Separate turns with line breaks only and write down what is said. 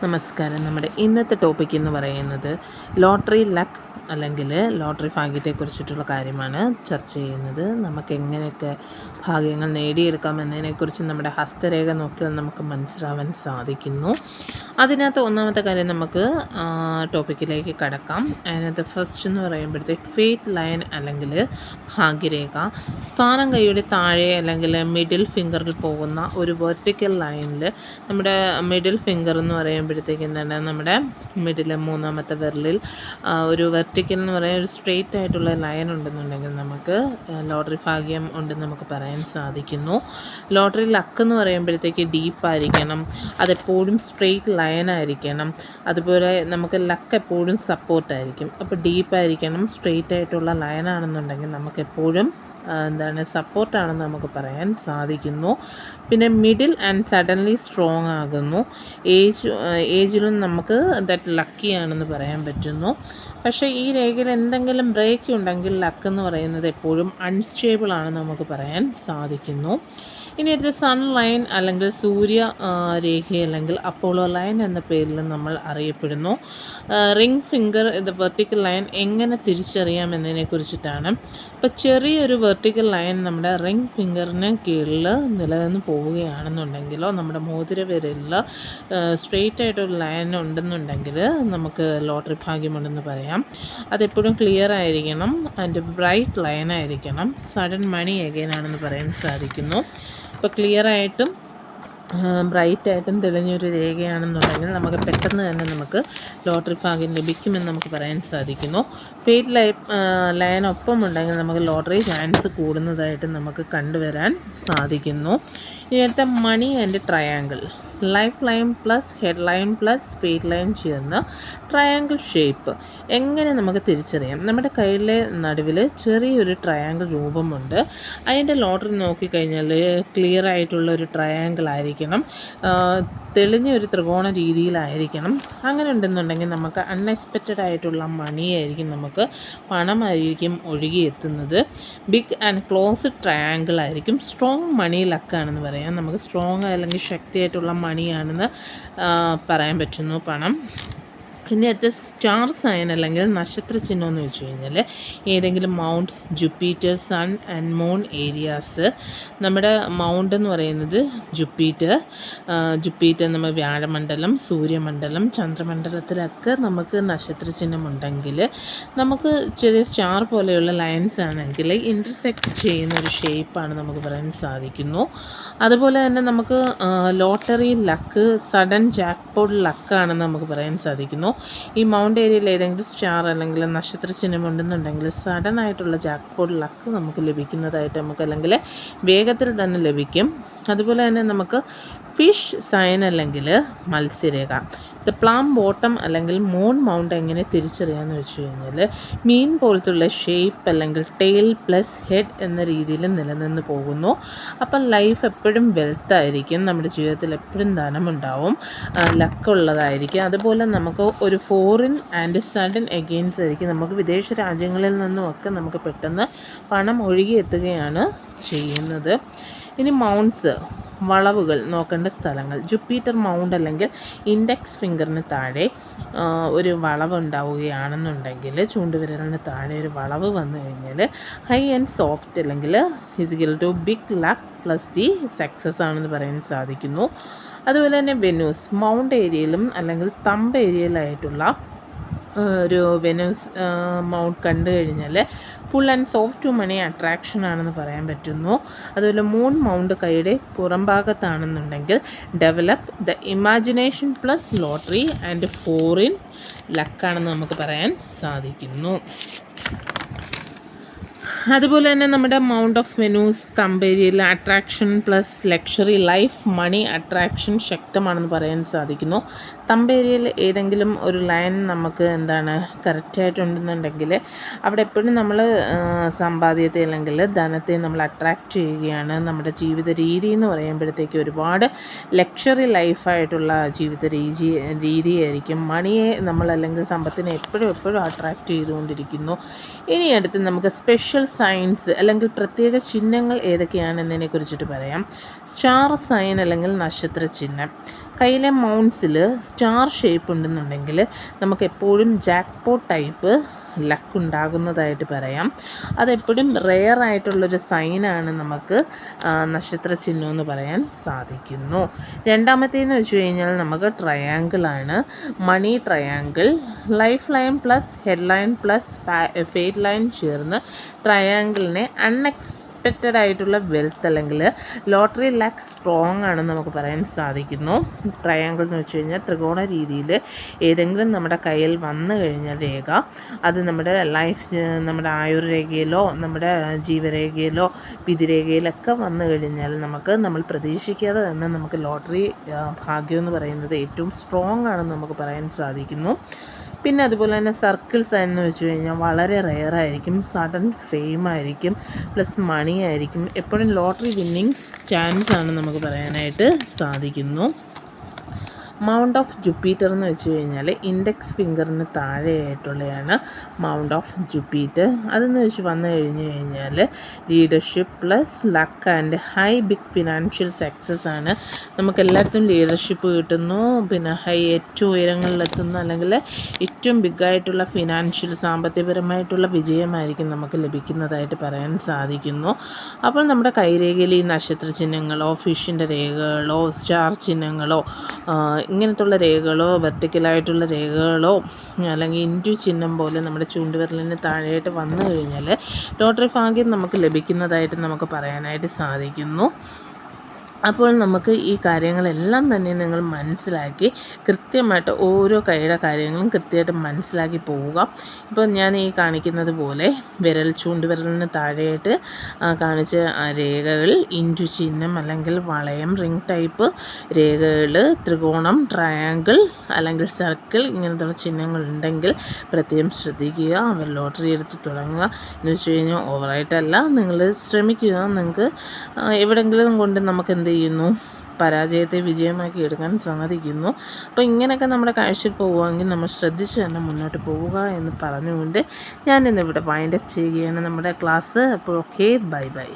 നമസ്കാരം. നമ്മുടെ ഇന്നത്തെ ടോപ്പിക് എന്ന് പറയുന്നത് ലോട്ടറി ലക്ക് അല്ലെങ്കിൽ ലോട്ടറി ഭാഗ്യത്തെക്കുറിച്ചിട്ടുള്ള കാര്യമാണ് ചർച്ച ചെയ്യുന്നത്. നമുക്ക് എങ്ങനെയൊക്കെ ഭാഗ്യങ്ങൾ നേടിയെടുക്കാം എന്നതിനെക്കുറിച്ച് നമ്മുടെ ഹസ്തരേഖ നോക്കിയാൽ നമുക്ക് മനസ്സിലാവാൻ സാധിക്കുന്നു. അതിനകത്ത് ഒന്നാമത്തെ കാര്യം നമുക്ക് ടോപ്പിക്കിലേക്ക് കടക്കാം. അതിനകത്ത് ഫസ്റ്റ് എന്ന് പറയുമ്പോഴത്തേക്ക് ഫേറ്റ് ലൈൻ അല്ലെങ്കിൽ ഭാഗ്യരേഖ സ്ഥാനം കൈയുടെ താഴെ അല്ലെങ്കിൽ മിഡിൽ ഫിംഗറിൽ പോകുന്ന ഒരു വെർട്ടിക്കൽ ലൈനിൽ നമ്മുടെ മിഡിൽ ഫിംഗർ എന്ന് പറയുമ്പോഴത്തേക്ക് എന്താണ് നമ്മുടെ മിഡിൽ മൂന്നാമത്തെ വിരലിൽ ഒരു വെർട്ടിക്കൽ എന്ന് പറയുന്ന ഒരു സ്ട്രെയിറ്റ് ആയിട്ടുള്ള ലൈൻ ഉണ്ടെന്നുണ്ടെങ്കിൽ നമുക്ക് ലോട്ടറി ഭാഗ്യം ഉണ്ടെന്ന് നമുക്ക് പറയാൻ സാധിക്കുന്നു. ലോട്ടറി ലക്ക് എന്ന് പറയുമ്പോഴത്തേക്ക് ഡീപ്പായിരിക്കണം, അതെപ്പോഴും സ്ട്രെയിറ്റ് ലൈൻ ആയിരിക്കണം. അതുപോലെ നമുക്ക് ലക്ക് എപ്പോഴും സപ്പോർട്ടായിരിക്കും. അപ്പോൾ ഡീപ്പായിരിക്കണം, സ്ട്രെയിറ്റ് ആയിട്ടുള്ള ലൈനാണെന്നുണ്ടെങ്കിൽ നമുക്കെപ്പോഴും സപ്പോർട്ടാണെന്ന് നമുക്ക് പറയാൻ സാധിക്കുന്നു. പിന്നെ മിഡിൽ ആൻഡ് സഡൻലി സ്ട്രോങ് ആകുന്നു. ഏജിലും നമുക്ക് ദാറ്റ് ലക്കി ആണെന്ന് പറയാൻ പറ്റുന്നു. പക്ഷേ ഈ രേഖയിൽ എന്തെങ്കിലും ബ്രേക്ക് ഉണ്ടെങ്കിൽ ലക്ക് എന്ന് പറയുന്നത് എപ്പോഴും അൺസ്റ്റേബിൾ ആണെന്ന് നമുക്ക് പറയാൻ സാധിക്കുന്നു. ഇനി അടുത്ത സൺ ലൈൻ അല്ലെങ്കിൽ സൂര്യ രേഖ അല്ലെങ്കിൽ അപ്പോളോ ലൈൻ എന്ന പേരിൽ നമ്മൾ അറിയപ്പെടുന്നു. റിംഗ് ഫിംഗർ ഇത് വെർട്ടിക്കൽ ലൈൻ എങ്ങനെ തിരിച്ചറിയാം എന്നതിനെ കുറിച്ചിട്ടാണ്. ഇപ്പോൾ ചെറിയൊരു വെർട്ടിക്കൽ ലൈൻ നമ്മുടെ റിംഗ് ഫിംഗറിന് കീഴിൽ നിലനിന്ന് പോവുകയാണെന്നുണ്ടെങ്കിലോ നമ്മുടെ മോതിര വിരലിൽ സ്ട്രെയിറ്റ് ആയിട്ടൊരു ലൈൻ ഉണ്ടെന്നുണ്ടെങ്കിൽ നമുക്ക് ലോട്ടറി ഭാഗ്യമുണ്ടെന്ന് പറയാം. അതെപ്പോഴും ക്ലിയർ ആയിരിക്കണം, അതിൻ്റെ ബ്രൈറ്റ് ലൈൻ ആയിരിക്കണം, സഡൻ മണി എഗെയിൻ ആണെന്ന് പറയാൻ സാധിക്കുന്നു. ഇപ്പോൾ ക്ലിയറായിട്ടും ബ്രൈറ്റായിട്ടും തെളിഞ്ഞൊരു രേഖയാണെന്നുണ്ടെങ്കിൽ നമുക്ക് പെട്ടെന്ന് തന്നെ നമുക്ക് ലോട്ടറി ഭാഗ്യം ലഭിക്കുമെന്ന് നമുക്ക് പറയാൻ സാധിക്കുന്നു. ഫേറ്റ് ലൈൻ ഒപ്പം ഉണ്ടെങ്കിൽ നമുക്ക് ലോട്ടറി ചാൻസ് കൂടുന്നതായിട്ട് നമുക്ക് കണ്ടുവരാൻ സാധിക്കുന്നു. ഇനി അടുത്ത money and triangle life line plus head line plus fate line ചേർന്ന് ട്രയാങ്കിൾ ഷേപ്പ് എങ്ങനെ നമുക്ക് തിരിച്ചറിയാം? നമ്മുടെ കയ്യിലെ നടുവിൽ ചെറിയൊരു ട്രയാങ്കിൾ രൂപമുണ്ട്. അതിൻ്റെ ലോട്ടറി നോക്കിക്കഴിഞ്ഞാൽ ക്ലിയർ ആയിട്ടുള്ള ഒരു ട്രയാങ്കിൾ ആയിരിക്കണം, തെളിഞ്ഞ ഒരു ത്രികോണ രീതിയിലായിരിക്കണം. അങ്ങനെ ഉണ്ടെന്നുണ്ടെങ്കിൽ നമുക്ക് അൺഎക്സ്പെക്റ്റഡ് ആയിട്ടുള്ള മണിയായിരിക്കും, നമുക്ക് പണമായിരിക്കും ഒഴുകിയെത്തുന്നത്. ബിഗ് ആൻഡ് ക്ലോസ്ഡ് ട്രയാങ്കിൾ ആയിരിക്കും സ്ട്രോങ് മണി ലക്കാണെന്ന് പറയാം. നമുക്ക് സ്ട്രോങ് അല്ലെങ്കിൽ ശക്തിയായിട്ടുള്ള മണിയാണെന്ന് പറയാൻ പറ്റുന്നു പണം. പിന്നെ അടുത്ത സ്റ്റാർ സൈൻ അല്ലെങ്കിൽ നക്ഷത്ര ചിഹ്നം എന്ന് വെച്ച് കഴിഞ്ഞാൽ ഏതെങ്കിലും mount, Jupiter, sun and moon areas. നമ്മുടെ മൗണ്ട് എന്ന് പറയുന്നത് ജുപ്പിറ്റർ നമ്മൾ വ്യാഴമണ്ഡലം, സൂര്യമണ്ഡലം, ചന്ദ്രമണ്ഡലത്തിലൊക്കെ നമുക്ക് നക്ഷത്ര ചിഹ്നം ഉണ്ടെങ്കിൽ നമുക്ക് ചെറിയ സ്റ്റാർ പോലെയുള്ള ലൈൻസ് ആണെങ്കിൽ ഇൻ്റർസെക്റ്റ് ചെയ്യുന്ന ഒരു ഷേപ്പാണ് നമുക്ക് പറയാൻ സാധിക്കുന്നു. അതുപോലെ തന്നെ നമുക്ക് ലോട്ടറി ലക്ക് സഡൻ ജാക്ക്പോട്ട് ലക്കാണെന്ന് നമുക്ക് പറയാൻ സാധിക്കുന്നു. ഈ മൗണ്ട് ഏരിയയിൽ ഏതെങ്കിലും സ്റ്റാർ അല്ലെങ്കിൽ നക്ഷത്ര ചിഹ്നം ഉണ്ടെന്നുണ്ടെങ്കിൽ സഡൻ ആയിട്ടുള്ള ജാക്ക്പോട്ട് ലക്ക് നമുക്ക് ലഭിക്കുന്നതായിട്ട് നമുക്ക് അല്ലെങ്കിൽ വേഗത്തിൽ തന്നെ ലഭിക്കും. അതുപോലെ തന്നെ നമുക്ക് ഫിഷ് സൈൻ അല്ലെങ്കിൽ മത്സ്യരേഖ ദ പ്ലാം ബോട്ടം അല്ലെങ്കിൽ മൂൺ മൗണ്ട് എങ്ങനെ തിരിച്ചറിയാമെന്ന് വെച്ച് കഴിഞ്ഞാൽ മീൻ പോലത്തുള്ള ഷേപ്പ് അല്ലെങ്കിൽ ടെയിൽ പ്ലസ് ഹെഡ് എന്ന രീതിയിൽ നിലനിന്ന് പോകുന്നു. അപ്പം ലൈഫ് എപ്പോഴും വെൽത്തായിരിക്കും, നമ്മുടെ ജീവിതത്തിൽ എപ്പോഴും ധനമുണ്ടാവും, ലക്കുള്ളതായിരിക്കും. അതുപോലെ നമുക്ക് ഒരു ഫോറിൻ ആൻഡ് സഡൻ എഗെയിൻസ് ആയിരിക്കും, നമുക്ക് വിദേശ രാജ്യങ്ങളിൽ നിന്നുമൊക്കെ നമുക്ക് പെട്ടെന്ന് പണം ഒഴുകിയെത്തുകയാണ് ചെയ്യുന്നത്. ഇനി മൗണ്ട്സ് വളവുകൾ നോക്കേണ്ട സ്ഥലങ്ങൾ ജുപ്പിറ്റർ മൗണ്ട് അല്ലെങ്കിൽ ഇൻഡെക്സ് ഫിംഗറിന് താഴെ ഒരു വളവ് ഉണ്ടാവുകയാണെന്നുണ്ടെങ്കിൽ ചൂണ്ടുവിരലിന് താഴെ ഒരു വളവ് വന്നു കഴിഞ്ഞാൽ ഹൈ ആൻഡ് സോഫ്റ്റ് അല്ലെങ്കിൽ physical to big luck plus the success ആണെന്ന് പറയാൻ സാധിക്കുന്നു. അതുപോലെ തന്നെ വെനൂസ് മൗണ്ട് ഏരിയയിലും അല്ലെങ്കിൽ തമ്പ് ഏരിയയിലായിട്ടുള്ള ഒരു വെനൂസ് മൗണ്ട് കണ്ടു കഴിഞ്ഞാൽ full and soft to money attraction ആണെന്ന് പറയാൻ പറ്റുന്നു. അതുപോലെ മൂൺ മൗണ്ട് കൈയുടെ പുറംഭാഗത്താണെന്നുണ്ടെങ്കിൽ develop the imagination plus lottery and foreign ലക്കാണെന്ന് നമുക്ക് പറയാൻ സാധിക്കുന്നു. അതുപോലെ തന്നെ നമ്മുടെ മൗണ്ട് ഓഫ് വെനൂസ് തമ്പേരിയയിൽ attraction plus luxury life money attraction ശക്തമാണെന്ന് പറയാൻ സാധിക്കുന്നു. തമ്പേരിയയിൽ ഏതെങ്കിലും ഒരു ലൈൻ നമുക്ക് കറക്റ്റായിട്ടുണ്ടെന്നുണ്ടെങ്കിൽ അവിടെ എപ്പോഴും നമ്മൾ സമ്പാദ്യത്തെ അല്ലെങ്കിൽ ധനത്തെ നമ്മൾ അട്രാക്റ്റ് ചെയ്യുകയാണ്. നമ്മുടെ ജീവിത രീതി എന്ന് പറയുമ്പോഴത്തേക്ക് ഒരുപാട് ലക്ഷറി ലൈഫായിട്ടുള്ള ജീവിത രീതിയായിരിക്കും. മണിയെ നമ്മൾ അല്ലെങ്കിൽ സമ്പത്തിനെ എപ്പോഴും അട്രാക്റ്റ് ചെയ്തുകൊണ്ടിരിക്കുന്നു. ഇനി അടുത്ത് നമുക്ക് സ്പെഷ്യൽ സൈൻസ് അല്ലെങ്കിൽ പ്രത്യേക ചിഹ്നങ്ങൾ ഏതൊക്കെയാണെന്നതിനെ കുറിച്ചിട്ട് പറയാം. സ്റ്റാർ സൈൻ അല്ലെങ്കിൽ നക്ഷത്ര ചിഹ്നം കയ്യിലെ മൗണ്ട്സിൽ സ്റ്റാർ ഷേപ്പ് ഉണ്ടെന്നുണ്ടെങ്കിൽ നമുക്ക് എപ്പോഴും ജാക്ക്പോട്ട് ടൈപ്പ് ലക്ക് ഉണ്ടാകുന്നതായിട്ട് പറയാം. അതെപ്പോഴും റെയർ ആയിട്ടുള്ളൊരു സൈനാണ് നമുക്ക് നക്ഷത്ര ചിഹ്നം എന്ന് പറയാൻ സാധിക്കുന്നു. രണ്ടാമത്തേന്ന് വെച്ച് കഴിഞ്ഞാൽ നമുക്ക് ട്രയാങ്കിളാണ്. Money triangle, life line plus head line plus fate line ചേർന്ന് ട്രയാങ്കിളിനെ അൺഎക്സ്പെക്റ്റഡ് ആയിട്ടുള്ള വെൽത്ത് അല്ലെങ്കിൽ ലോട്ടറി ലക്ക് സ്ട്രോങ് ആണെന്ന് നമുക്ക് പറയാൻ സാധിക്കുന്നു. ട്രയാങ്കിൾ എന്ന് വെച്ച് കഴിഞ്ഞാൽ ത്രികോണ രീതിയിൽ ഏതെങ്കിലും നമ്മുടെ കയ്യിൽ വന്നു കഴിഞ്ഞാൽ രേഖ, അത് നമ്മുടെ നമ്മുടെ ആയുർരേഖയിലോ നമ്മുടെ ജീവരേഖയിലോ വിധിരേഖയിലൊക്കെ വന്നു കഴിഞ്ഞാൽ നമ്മൾ പ്രതീക്ഷിക്കാതെ തന്നെ നമുക്ക് ലോട്ടറി ഭാഗ്യം എന്ന് പറയുന്നത് ഏറ്റവും സ്ട്രോങ് ആണെന്ന് നമുക്ക് പറയാൻ സാധിക്കുന്നു. പിന്നെ അതുപോലെ തന്നെ സർക്കിൾ സൈൻ എന്ന് വെച്ച് കഴിഞ്ഞാൽ വളരെ റെയറായിരിക്കും, സഡൻ ഫെയിം ആയിരിക്കും, പ്ലസ് മണി ആയിരിക്കും. എപ്പോഴും ലോട്ടറി വിന്നിങ്സ് ചാൻസ് ആണ് നമുക്ക് പറയാനായിട്ട് സാധിക്കുന്നു. മൗണ്ട് ഓഫ് ജുപ്പിറ്റർ എന്ന് വെച്ച് കഴിഞ്ഞാൽ ഇൻഡെക്സ് ഫിംഗറിന് താഴെയായിട്ടുള്ളതാണ് മൗണ്ട് ഓഫ് ജുപ്പിറ്റർ. അതെന്ന് വെച്ച് വന്നു കഴിഞ്ഞാൽ leadership plus luck and high big financial success ആണ്. നമുക്ക് എല്ലായിടത്തും ലീഡർഷിപ്പ് കിട്ടുന്നു, പിന്നെ ഏറ്റവും ഉയരങ്ങളിലെത്തുന്ന അല്ലെങ്കിൽ ഏറ്റവും ബിഗായിട്ടുള്ള ഫിനാൻഷ്യൽ സാമ്പത്തികപരമായിട്ടുള്ള വിജയമായിരിക്കും നമുക്ക് ലഭിക്കുന്നതായിട്ട് പറയാൻ സാധിക്കുന്നു. അപ്പോൾ നമ്മുടെ കൈരേഖയിൽ ഈ നക്ഷത്ര ചിഹ്നങ്ങളോ ഫിഷിൻ്റെ രേഖകളോ സ്റ്റാർ ചിഹ്നങ്ങളോ ഇങ്ങനത്തുള്ള രേഖകളോ വെർട്ടിക്കലായിട്ടുള്ള രേഖകളോ അല്ലെങ്കിൽ ഇൻറ്റു ചിഹ്നം പോലെ നമ്മുടെ ചൂണ്ടുവിരലിന് താഴെയായിട്ട് വന്നു കഴിഞ്ഞാൽ ലോട്ടറി ഭാഗ്യം നമുക്ക് ലഭിക്കുന്നതായിട്ട് നമുക്ക് പറയാനായിട്ട് സാധിക്കുന്നു. അപ്പോൾ നമുക്ക് ഈ കാര്യങ്ങളെല്ലാം തന്നെ നിങ്ങൾ മനസ്സിലാക്കി കൃത്യമായിട്ട് ഓരോ കൈയുടെ കാര്യങ്ങളും കൃത്യമായിട്ട് മനസ്സിലാക്കി പോവുക. ഇപ്പോൾ ഞാൻ ഈ കാണിക്കുന്നത് പോലെ ചൂണ്ടുവിരലിന് താഴെയായിട്ട് കാണിച്ച രേഖകൾ ഇൻറ്റു ചിഹ്നം അല്ലെങ്കിൽ വളയം റിംഗ് ടൈപ്പ് രേഖകൾ, ത്രികോണം, ട്രയാങ്കിൾ അല്ലെങ്കിൽ സർക്കിൾ ഇങ്ങനത്തുള്ള ചിഹ്നങ്ങൾ ഉണ്ടെങ്കിൽ പ്രത്യേകം ശ്രദ്ധിക്കുക. അവർ ലോട്ടറി എടുത്ത് തുടങ്ങുക എന്ന് വെച്ച് കഴിഞ്ഞാൽ ഓവറായിട്ടല്ല, നിങ്ങൾ ശ്രമിക്കുക. നിങ്ങൾക്ക് എവിടെയെങ്കിലും കൊണ്ട് നമുക്ക് എന്ത് ചെയ്യുന്നു, പരാജയത്തെ വിജയമാക്കി എടുക്കാൻ സാധിക്കുന്നു. അപ്പോൾ ഇങ്ങനെയൊക്കെ നമ്മുടെ കാഴ്ചയിൽ പോവുകയെങ്കിൽ നമ്മൾ ശ്രദ്ധിച്ച് തന്നെ മുന്നോട്ട് പോവുക എന്ന് പറഞ്ഞുകൊണ്ട് ഞാൻ ഇന്നിവിടെ വൈൻഡപ്പ് ചെയ്യുകയാണ് നമ്മുടെ ക്ലാസ്. അപ്പോൾ ഓക്കെ, ബൈ ബൈ.